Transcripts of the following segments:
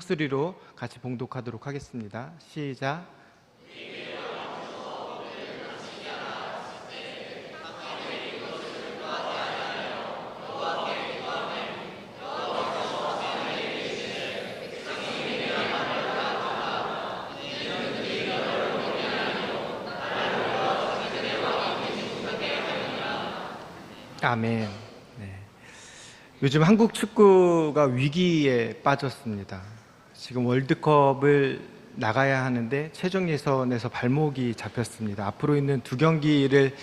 목소리로 같이 봉독하도록 하겠습니다. 시작. 아멘. 네. 요즘 한국 축구가 위기에 빠졌습니다. 지금 월드컵을 나가야 하는데 최종 예선에서 발목이 잡혔습니다. 앞으로 있는 두 경기를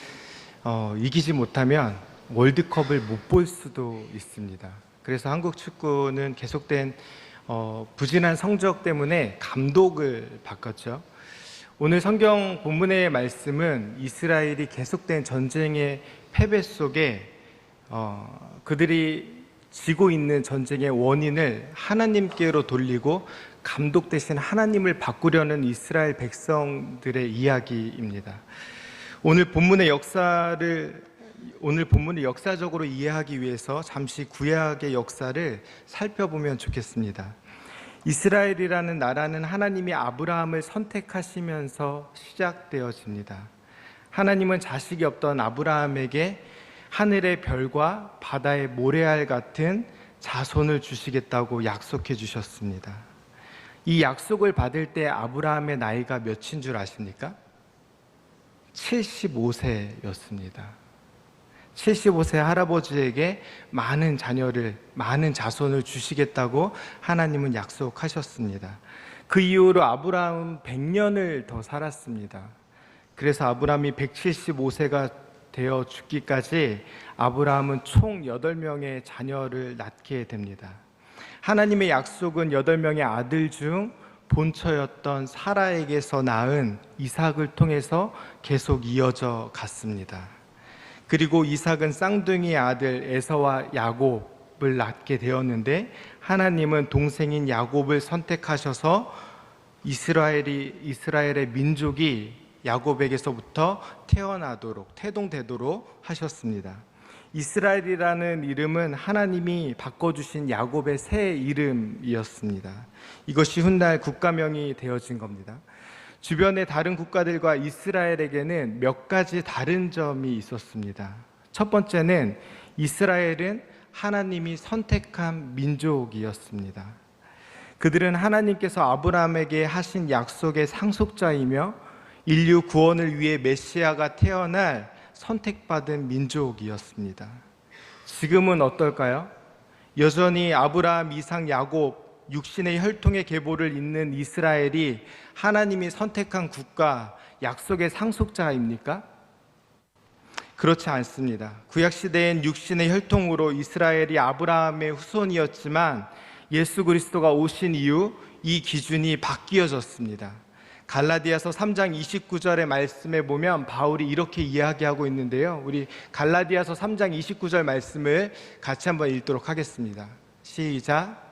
이기지 못하면 월드컵을 못 볼 수도 있습니다. 그래서 한국 축구는 계속된 부진한 성적 때문에 감독을 바꿨죠. 오늘 성경 본문의 말씀은 이스라엘이 계속된 전쟁의 패배 속에 그들이 지고 있는 전쟁의 원인을 하나님께로 돌리고 감독 대신 하나님을 바꾸려는 이스라엘 백성들의 이야기입니다. 오늘 본문을 역사적으로 이해하기 위해서 잠시 구약의 역사를 살펴보면 좋겠습니다. 이스라엘이라는 나라는 하나님이 아브라함을 선택하시면서 시작되어집니다. 하나님은 자식이 없던 아브라함에게 하늘의 별과 바다의 모래알 같은 자손을 주시겠다고 약속해 주셨습니다. 이 약속을 받을 때 아브라함의 나이가 몇인 줄 아십니까? 75세였습니다. 75세 할아버지에게 많은 자손을 주시겠다고 하나님은 약속하셨습니다. 그 이후로 아브라함은 100년을 더 살았습니다. 그래서 아브라함이 175세가 되어 죽기까지 아브라함은 총 8명의 자녀를 낳게 됩니다. 하나님의 약속은 8명의 아들 중 본처였던 사라에게서 낳은 이삭을 통해서 계속 이어져 갔습니다. 그리고 이삭은 쌍둥이 아들 에서와 야곱을 낳게 되었는데 하나님은 동생인 야곱을 선택하셔서 이스라엘의 민족이 야곱에게서부터 태동되도록 하셨습니다. 이스라엘이라는 이름은 하나님이 바꿔주신 야곱의 새 이름이었습니다. 이것이 훗날 국가명이 되어진 겁니다. 주변의 다른 국가들과 이스라엘에게는 몇 가지 다른 점이 있었습니다. 첫 번째는 이스라엘은 하나님이 선택한 민족이었습니다. 그들은 하나님께서 아브라함에게 하신 약속의 상속자이며 인류 구원을 위해 메시아가 태어날 선택받은 민족이었습니다. 지금은 어떨까요? 여전히 아브라함, 이삭, 야곱, 육신의 혈통의 계보를 잇는 이스라엘이 하나님이 선택한 국가, 약속의 상속자입니까? 그렇지 않습니다. 구약시대엔 육신의 혈통으로 이스라엘이 아브라함의 후손이었지만 예수 그리스도가 오신 이후 이 기준이 바뀌어졌습니다. 갈라디아서 3장 29절의 말씀에 보면 바울이 이렇게 이야기하고 있는데요. 우리 갈라디아서 3장 29절 말씀을 같이 한번 읽도록 하겠습니다. 시작.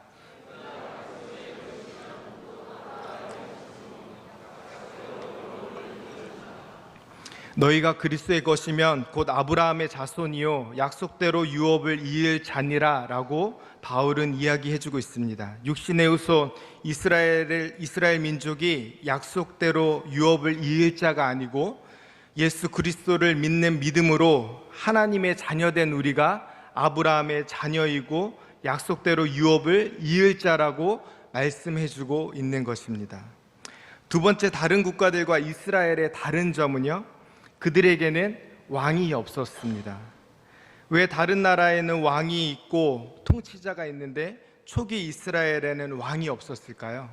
너희가 그리스도의 것이면 곧 아브라함의 자손이요 약속대로 유업을 이을 자니라 라고 바울은 이야기해주고 있습니다. 육신의 후손 이스라엘 민족이 약속대로 유업을 이을 자가 아니고 예수 그리스도를 믿는 믿음으로 하나님의 자녀된 우리가 아브라함의 자녀이고 약속대로 유업을 이을 자라고 말씀해주고 있는 것입니다. 두 번째, 다른 국가들과 이스라엘의 다른 점은요, 그들에게는 왕이 없었습니다. 왜 다른 나라에는 왕이 있고 통치자가 있는데 초기 이스라엘에는 왕이 없었을까요?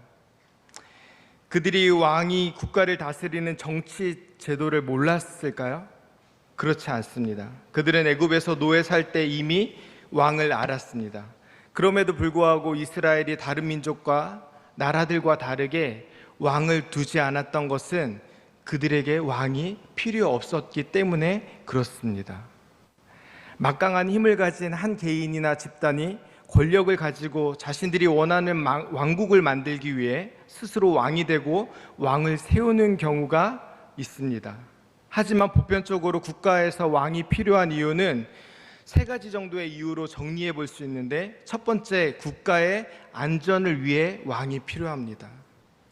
그들이 왕이 국가를 다스리는 정치 제도를 몰랐을까요? 그렇지 않습니다. 그들은 애굽에서 노예 살 때 이미 왕을 알았습니다. 그럼에도 불구하고 이스라엘이 다른 민족과 나라들과 다르게 왕을 두지 않았던 것은 그들에게 왕이 필요 없었기 때문에 그렇습니다. 막강한 힘을 가진 한 개인이나 집단이 권력을 가지고 자신들이 원하는 왕국을 만들기 위해 스스로 왕이 되고 왕을 세우는 경우가 있습니다. 하지만 보편적으로 국가에서 왕이 필요한 이유는 세 가지 정도의 이유로 정리해 볼 수 있는데, 첫 번째, 국가의 안전을 위해 왕이 필요합니다.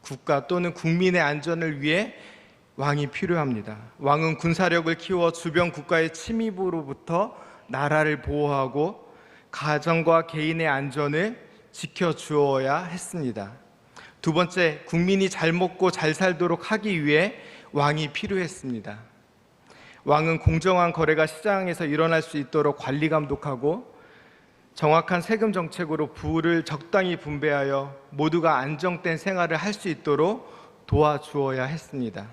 국가 또는 국민의 안전을 위해 왕이 필요합니다. 왕은 군사력을 키워 주변 국가의 침입으로부터 나라를 보호하고 가정과 개인의 안전을 지켜주어야 했습니다. 두 번째, 국민이 잘 먹고 잘 살도록 하기 위해 왕이 필요했습니다. 왕은 공정한 거래가 시장에서 일어날 수 있도록 관리 감독하고 정확한 세금 정책으로 부를 적당히 분배하여 모두가 안정된 생활을 할 수 있도록 도와주어야 했습니다.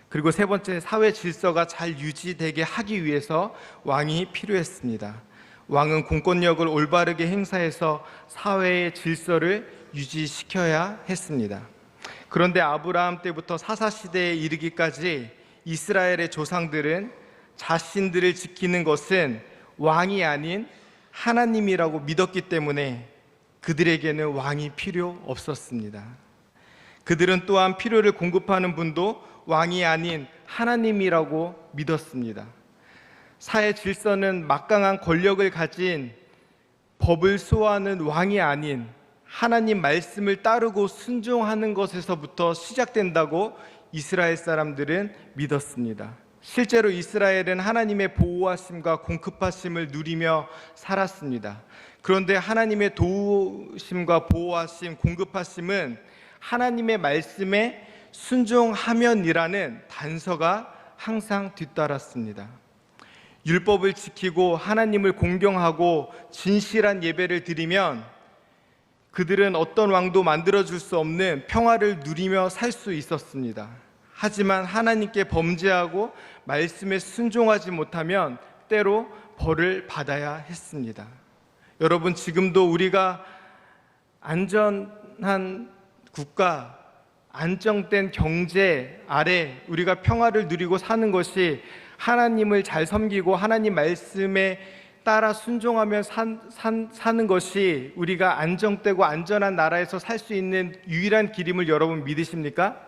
그리고 세 번째, 사회 질서가 잘 유지되게 하기 위해서 왕이 필요했습니다. 왕은 공권력을 올바르게 행사해서 사회의 질서를 유지시켜야 했습니다. 그런데 아브라함 때부터 사사시대에 이르기까지 이스라엘의 조상들은 자신들을 지키는 것은 왕이 아닌 하나님이라고 믿었기 때문에 그들에게는 왕이 필요 없었습니다. 그들은 또한 필요를 공급하는 분도 왕이 아닌 하나님이라고 믿었습니다. 사회 질서는 막강한 권력을 가진 법을 수호하는 왕이 아닌 하나님 말씀을 따르고 순종하는 것에서부터 시작된다고 이스라엘 사람들은 믿었습니다. 실제로 이스라엘은 하나님의 보호하심과 공급하심을 누리며 살았습니다. 그런데 하나님의 도우심과 보호하심, 공급하심은 하나님의 말씀에 순종하면이라는 단서가 항상 뒤따랐습니다. 율법을 지키고 하나님을 공경하고 진실한 예배를 드리면 그들은 어떤 왕도 만들어줄 수 없는 평화를 누리며 살 수 있었습니다. 하지만 하나님께 범죄하고 말씀에 순종하지 못하면 때로 벌을 받아야 했습니다. 여러분, 지금도 우리가 안전한 국가, 안정된 경제 아래 우리가 평화를 누리고 사는 것이 하나님을 잘 섬기고 하나님 말씀에 따라 순종하며 사는 것이 우리가 안정되고 안전한 나라에서 살 수 있는 유일한 길임을 여러분 믿으십니까?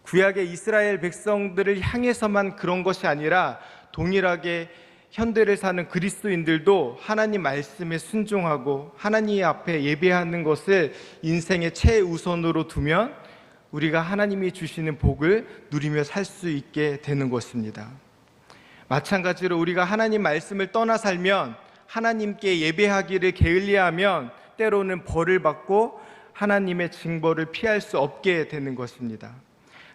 구약의 이스라엘 백성들을 향해서만 그런 것이 아니라 동일하게 현대를 사는 그리스도인들도 하나님 말씀에 순종하고 하나님 앞에 예배하는 것을 인생의 최우선으로 두면 우리가 하나님이 주시는 복을 누리며 살 수 있게 되는 것입니다. 마찬가지로 우리가 하나님 말씀을 떠나 살면, 하나님께 예배하기를 게을리하면 때로는 벌을 받고 하나님의 징벌을 피할 수 없게 되는 것입니다.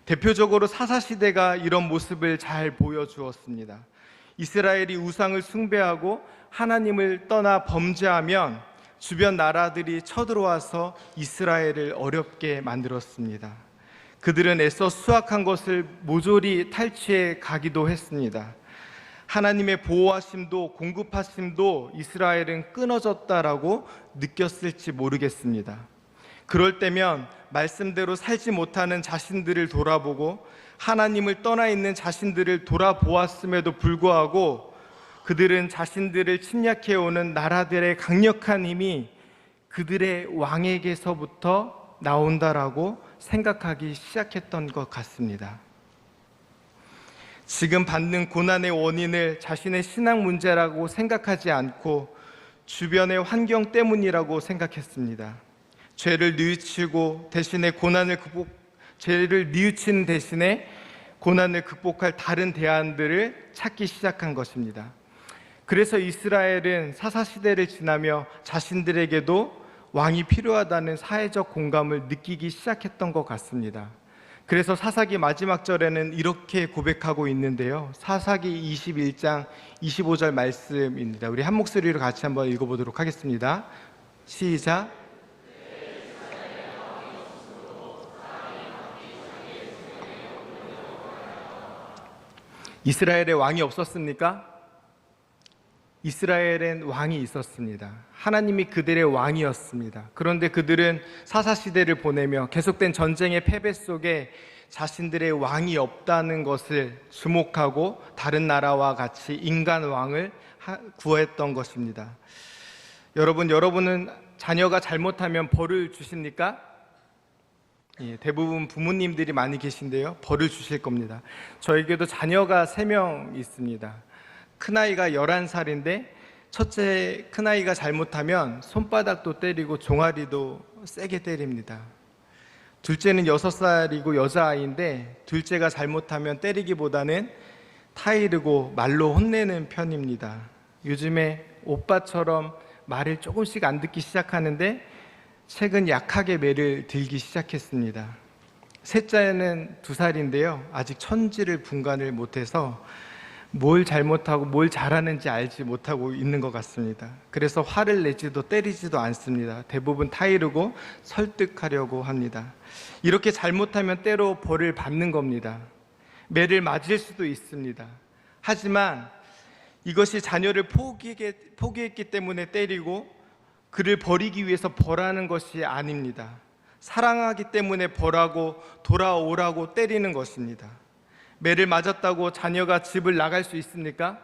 대표적으로 사사시대가 이런 모습을 잘 보여주었습니다. 이스라엘이 우상을 숭배하고 하나님을 떠나 범죄하면 주변 나라들이 쳐들어와서 이스라엘을 어렵게 만들었습니다. 그들은 애써 수확한 것을 모조리 탈취해 가기도 했습니다. 하나님의 보호하심도 공급하심도 이스라엘은 끊어졌다라고 느꼈을지 모르겠습니다. 그럴 때면 말씀대로 살지 못하는 자신들을 돌아보고 하나님을 떠나 있는 자신들을 돌아보았음에도 불구하고 그들은 자신들을 침략해오는 나라들의 강력한 힘이 그들의 왕에게서부터 나온다라고 생각하기 시작했던 것 같습니다. 지금 받는 고난의 원인을 자신의 신앙 문제라고 생각하지 않고 주변의 환경 때문이라고 생각했습니다. 죄를 뉘우치고 대신에 죄를 뉘우치는 대신에 고난을 극복할 다른 대안들을 찾기 시작한 것입니다. 그래서 이스라엘은 사사시대를 지나며 자신들에게도 왕이 필요하다는 사회적 공감을 느끼기 시작했던 것 같습니다. 그래서 사사기 마지막 절에는 이렇게 고백하고 있는데요. 사사기 21장 25절 말씀입니다. 우리 한 목소리로 같이 한번 읽어보도록 하겠습니다. 시작. 이스라엘에 왕이 없었습니까? 이스라엘엔 왕이 있었습니다. 하나님이 그들의 왕이었습니다. 그런데 그들은 사사시대를 보내며 계속된 전쟁의 패배 속에 자신들의 왕이 없다는 것을 주목하고 다른 나라와 같이 인간 왕을 구했던 것입니다. 여러분은 자녀가 잘못하면 벌을 주십니까? 예, 대부분 부모님들이 많이 계신데요, 벌을 주실 겁니다. 저에게도 자녀가 3명 있습니다. 큰아이가 11살인데 첫째 큰아이가 잘못하면 손바닥도 때리고 종아리도 세게 때립니다. 둘째는 6살이고 여자아이인데 둘째가 잘못하면 때리기보다는 타이르고 말로 혼내는 편입니다. 요즘에 오빠처럼 말을 조금씩 안 듣기 시작하는데 최근 약하게 매를 들기 시작했습니다. 셋째는 2살인데요. 아직 천지를 분간을 못해서 뭘 잘못하고 뭘 잘하는지 알지 못하고 있는 것 같습니다. 그래서 화를 내지도 때리지도 않습니다. 대부분 타이르고 설득하려고 합니다. 이렇게 잘못하면 때로 벌을 받는 겁니다. 매를 맞을 수도 있습니다. 하지만 이것이 자녀를 포기했기 때문에 때리고 그를 버리기 위해서 벌하는 것이 아닙니다. 사랑하기 때문에 벌하고 돌아오라고 때리는 것입니다. 매를 맞았다고 자녀가 집을 나갈 수 있습니까?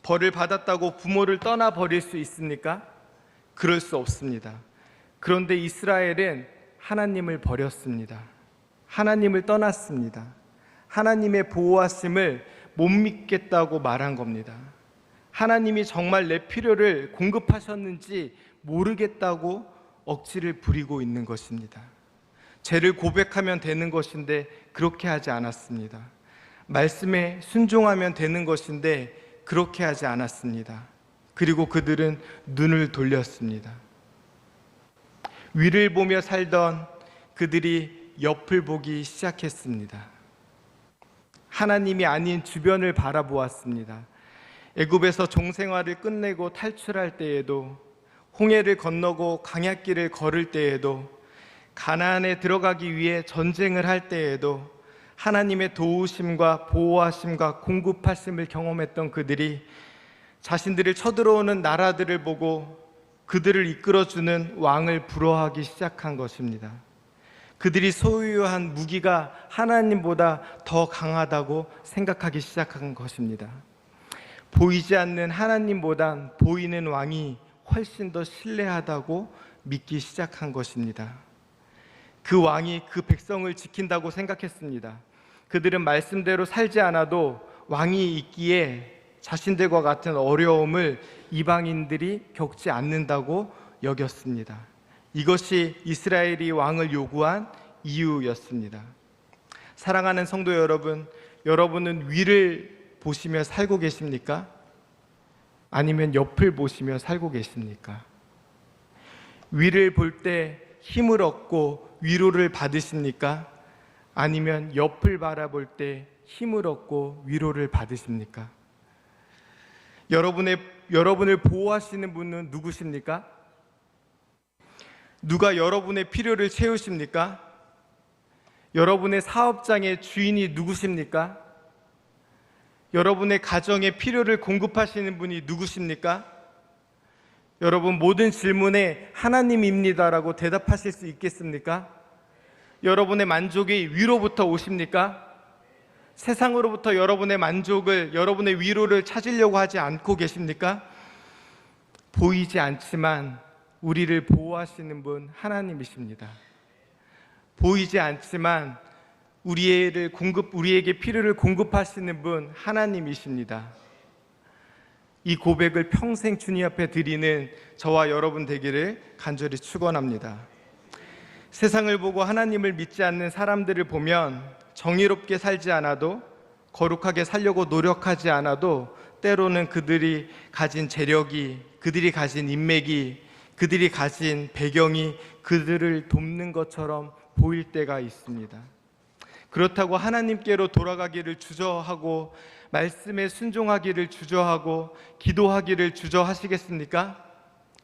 벌을 받았다고 부모를 떠나버릴 수 있습니까? 그럴 수 없습니다. 그런데 이스라엘은 하나님을 버렸습니다. 하나님을 떠났습니다. 하나님의 보호하심을 못 믿겠다고 말한 겁니다. 하나님이 정말 내 필요를 공급하셨는지 모르겠다고 억지를 부리고 있는 것입니다. 죄를 고백하면 되는 것인데 그렇게 하지 않았습니다. 말씀에 순종하면 되는 것인데 그렇게 하지 않았습니다. 그리고 그들은 눈을 돌렸습니다. 위를 보며 살던 그들이 옆을 보기 시작했습니다. 하나님이 아닌 주변을 바라보았습니다. 애굽에서 종생활을 끝내고 탈출할 때에도, 홍해를 건너고 광야길을 걸을 때에도, 가나안에 들어가기 위해 전쟁을 할 때에도 하나님의 도우심과 보호하심과 공급하심을 경험했던 그들이 자신들을 쳐들어오는 나라들을 보고 그들을 이끌어주는 왕을 부러워하기 시작한 것입니다. 그들이 소유한 무기가 하나님보다 더 강하다고 생각하기 시작한 것입니다. 보이지 않는 하나님보단 보이는 왕이 훨씬 더 신뢰하다고 믿기 시작한 것입니다. 그 왕이 그 백성을 지킨다고 생각했습니다. 그들은 말씀대로 살지 않아도 왕이 있기에 자신들과 같은 어려움을 이방인들이 겪지 않는다고 여겼습니다. 이것이 이스라엘이 왕을 요구한 이유였습니다. 사랑하는 성도 여러분, 여러분은 위를 보시며 살고 계십니까? 아니면 옆을 보시며 살고 계십니까? 위를 볼 때 힘을 얻고 위로를 받으십니까? 아니면 옆을 바라볼 때 힘을 얻고 위로를 받으십니까? 여러분을 보호하시는 분은 누구십니까? 누가 여러분의 필요를 채우십니까? 여러분의 사업장의 주인이 누구십니까? 여러분의 가정의 필요를 공급하시는 분이 누구십니까? 여러분, 모든 질문에 하나님입니다라고 대답하실 수 있겠습니까? 여러분의 만족이 위로부터 오십니까? 세상으로부터 여러분의 만족을, 여러분의 위로를 찾으려고 하지 않고 계십니까? 보이지 않지만 우리를 보호하시는 분 하나님이십니다. 보이지 않지만 우리에게 필요를 공급하시는 분 하나님이십니다. 이 고백을 평생 주님 앞에 드리는 저와 여러분 되기를 간절히 축원합니다. 세상을 보고 하나님을 믿지 않는 사람들을 보면 정의롭게 살지 않아도, 거룩하게 살려고 노력하지 않아도 때로는 그들이 가진 재력이, 그들이 가진 인맥이, 그들이 가진 배경이 그들을 돕는 것처럼 보일 때가 있습니다. 그렇다고 하나님께로 돌아가기를 주저하고 말씀에 순종하기를 주저하고 기도하기를 주저하시겠습니까?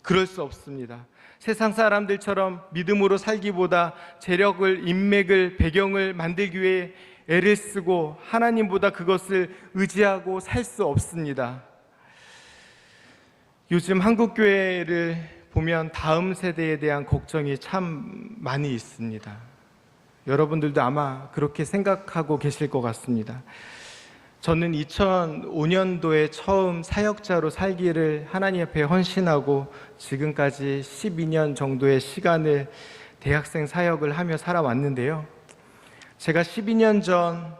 그럴 수 없습니다. 세상 사람들처럼 믿음으로 살기보다 재력을, 인맥을, 배경을 만들기 위해 애를 쓰고 하나님보다 그것을 의지하고 살 수 없습니다. 요즘 한국교회를 보면 다음 세대에 대한 걱정이 참 많이 있습니다. 여러분들도 아마 그렇게 생각하고 계실 것 같습니다. 저는 2005년도에 처음 사역자로 살기를 하나님 앞에 헌신하고 지금까지 12년 정도의 시간을 대학생 사역을 하며 살아왔는데요. 제가 12년 전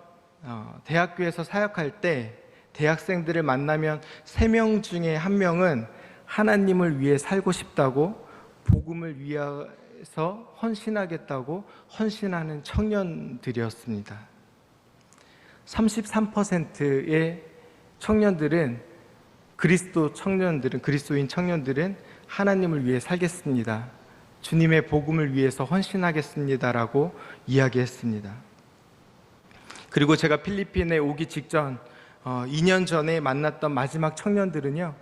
대학교에서 사역할 때 대학생들을 만나면 3명 중에 1명은 하나님을 위해 살고 싶다고, 복음을 위해서 헌신하겠다고 헌신하는 청년들이었습니다. 33%의 청년들은, 그리스도인 청년들은 하나님을 위해 살겠습니다, 주님의 복음을 위해서 헌신하겠습니다라고 이야기했습니다. 그리고 제가 필리핀에 오기 직전 2년 전에 만났던 마지막 청년들은요,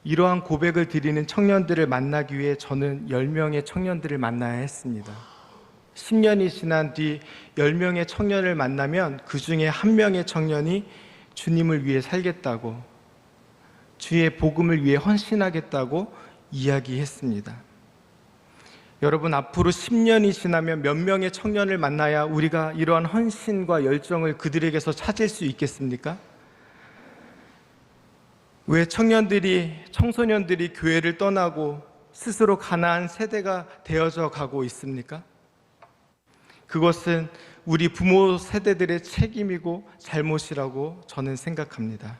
이러한 고백을 드리는 청년들을 만나기 위해 저는 10명의 청년들을 만나야 했습니다. 10년이 지난 뒤 10명의 청년을 만나면 그 중에 1명의 청년이 주님을 위해 살겠다고, 주의 복음을 위해 헌신하겠다고 이야기했습니다. 여러분, 앞으로 10년이 지나면 몇 명의 청년을 만나야 우리가 이러한 헌신과 열정을 그들에게서 찾을 수 있겠습니까? 왜 청소년들이 교회를 떠나고 스스로 가난한 세대가 되어져 가고 있습니까? 그것은 우리 부모 세대들의 책임이고 잘못이라고 저는 생각합니다.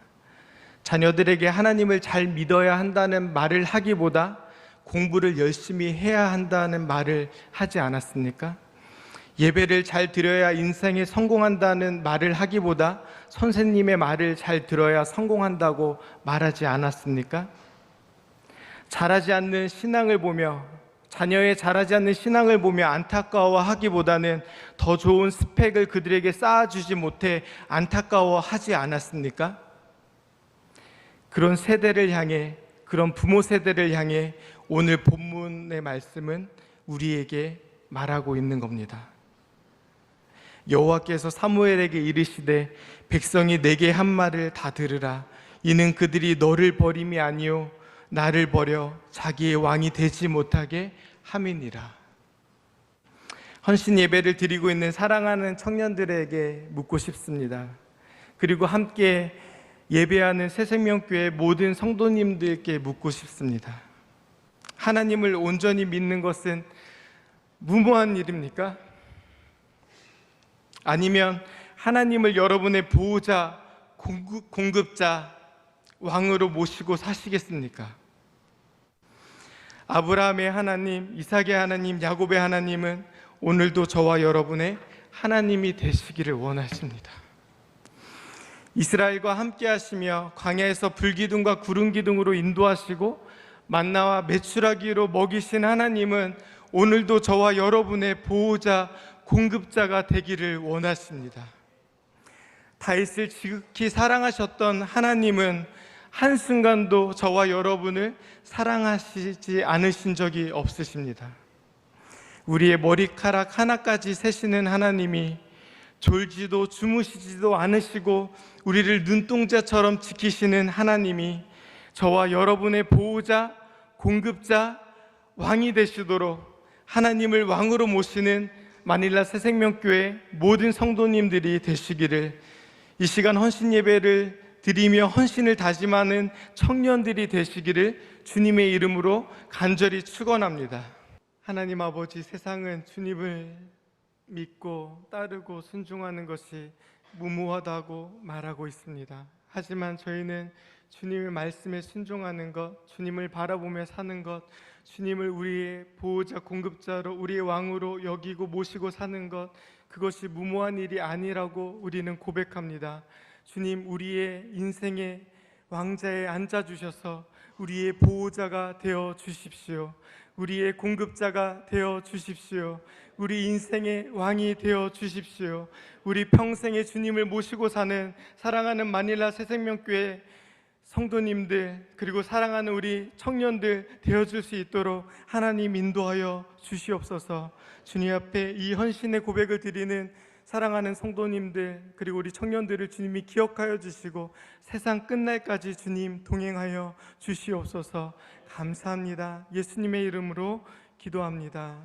자녀들에게 하나님을 잘 믿어야 한다는 말을 하기보다 공부를 열심히 해야 한다는 말을 하지 않았습니까? 예배를 잘 드려야 인생에 성공한다는 말을 하기보다 선생님의 말을 잘 들어야 성공한다고 말하지 않았습니까? 자라지 않는 신앙을 보며, 자녀의 자라지 않는 신앙을 보며 안타까워하기보다는 더 좋은 스펙을 그들에게 쌓아주지 못해 안타까워하지 않았습니까? 그런 세대를 향해, 그런 부모 세대를 향해 오늘 본문의 말씀은 우리에게 말하고 있는 겁니다. 여호와께서 사무엘에게 이르시되 백성이 내게 한 말을 다 들으라. 이는 그들이 너를 버림이 아니요 나를 버려 자기의 왕이 되지 못하게 함이니라. 헌신 예배를 드리고 있는 사랑하는 청년들에게 묻고 싶습니다. 그리고 함께 예배하는 새생명교회 모든 성도님들께 묻고 싶습니다. 하나님을 온전히 믿는 것은 무모한 일입니까? 아니면 하나님을 여러분의 보호자, 공급자, 왕으로 모시고 사시겠습니까? 아브라함의 하나님, 이삭의 하나님, 야곱의 하나님은 오늘도 저와 여러분의 하나님이 되시기를 원하십니다. 이스라엘과 함께 하시며 광야에서 불기둥과 구름기둥으로 인도하시고 만나와 메추라기로 먹이신 하나님은 오늘도 저와 여러분의 보호자, 공급자가 되기를 원하십니다. 다윗을 지극히 사랑하셨던 하나님은 한순간도 저와 여러분을 사랑하시지 않으신 적이 없으십니다. 우리의 머리카락 하나까지 세시는 하나님이 졸지도 주무시지도 않으시고 우리를 눈동자처럼 지키시는 하나님이 저와 여러분의 보호자, 공급자, 왕이 되시도록 하나님을 왕으로 모시는 마닐라 새생명교회 모든 성도님들이 되시기를, 이 시간 헌신 예배를 드리며 헌신을 다짐하는 청년들이 되시기를 주님의 이름으로 간절히 축원합니다. 하나님 아버지, 세상은 주님을 믿고 따르고 순종하는 것이 무모하다고 말하고 있습니다. 하지만 저희는 주님의 말씀에 순종하는 것, 주님을 바라보며 사는 것, 주님을 우리의 보호자, 공급자로, 우리의 왕으로 여기고 모시고 사는 것, 그것이 무모한 일이 아니라고 우리는 고백합니다. 주님, 우리의 인생의 왕자에 앉아주셔서 우리의 보호자가 되어 주십시오. 우리의 공급자가 되어 주십시오. 우리 인생의 왕이 되어 주십시오. 우리 평생에 주님을 모시고 사는 사랑하는 마닐라 새생명교회 성도님들, 그리고 사랑하는 우리 청년들 되어줄 수 있도록 하나님 인도하여 주시옵소서. 주님 앞에 이 헌신의 고백을 드리는 사랑하는 성도님들, 그리고 우리 청년들을 주님이 기억하여 주시고 세상 끝날까지 주님 동행하여 주시옵소서. 감사합니다. 예수님의 이름으로 기도합니다.